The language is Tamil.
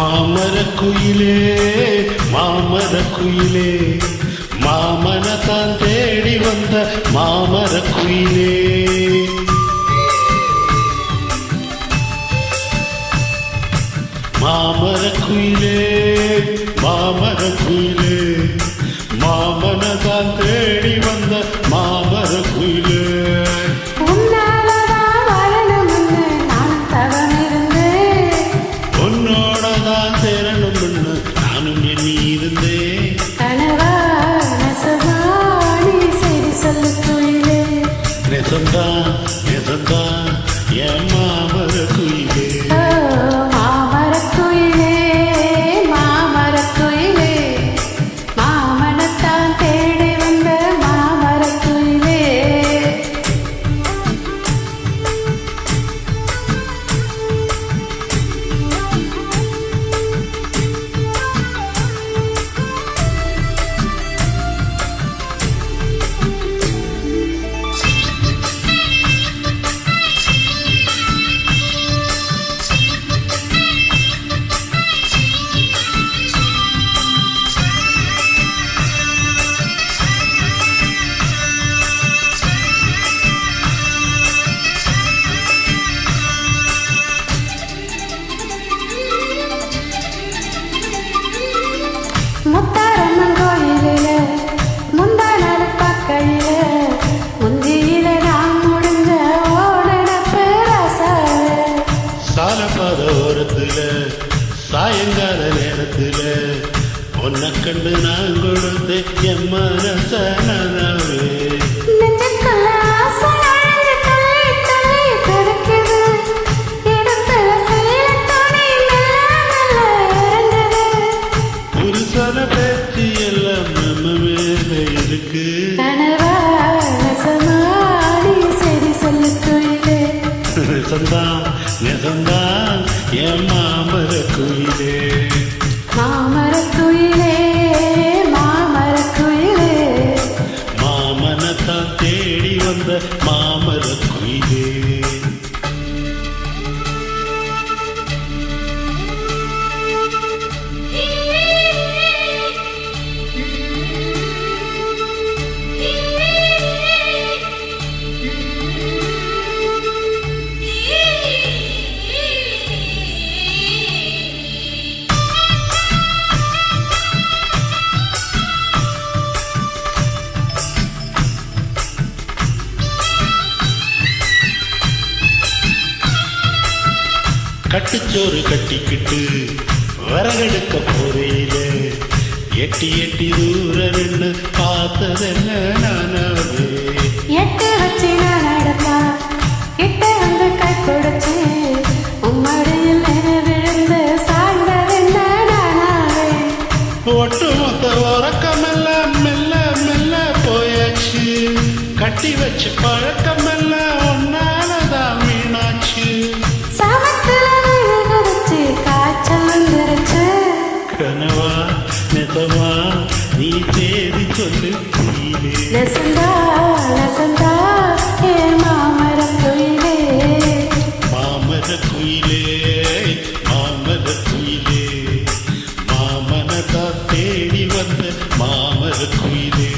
மாமரக்குயிலே மாமரக்குயிலே மாமனத்தான் தேடி வந்த மாமரக்குயிலே மாமரக்குயிலே மாமரக்குயிலே மாமனத்தான் தேடி வந்த மாமரக்குயிலே நானும் எண்ணி இருந்தேன் நெசந்தான் நெசந்தான் என் மாமரக்குயிலே மாமரக்குயிலே மாமரக்குயிலே மாமனத்தான் தேடி வந்த மாமரக்குயிலே முத்தாரம்மன் கோயிலில முந்தா நாள் பக்கையில முந்தியில நான் முடிஞ்ச ஓடனப்பு ரசால சாலப்பாத ஓரத்துல சாயங்கால நேரத்துல பொன்ன கண்டு நான் கொடுத்த என் மனசனாவே பேச்சு எல்லாம் நம்ம மேல இருக்கு நெசந்தான் நெசந்தான் என் மாமரக்குயிலே மாமரக்குயிலே மாமரக்குயிலே மாமனத்தான் தேடி வந்த மாமரக்குயிலே கட்டுச்சோறு கட்டிக்கிட்டு வரகெடுக்க போறையில எட்டி எட்டி தூர நின்று பார்த்ததென்ன நானாவே எட்டு வச்சு நான் நடப்பா கிட்ட வந்து கை கொடுச்சு உம்மடியில் விழுந்து சாய்ந்ததென்ன நானாவே ஒட்டு மொத்த உறக்கமெல்லாம் மெல்ல மெல்ல போயாச்சு கட்டி வச்சு பழக்கமெல்லாம் ஒன்னாலதான் மீனாச்சு கனவா நெசமா நீ தேடி சொல்லு நெசந்தா நெசந்தா ஏ மாமரக்குயிலே மாமரக்குயிலே மாமரக்குயிலே மாமனத்தான் தேடி வந்த மாமரக்குயிலே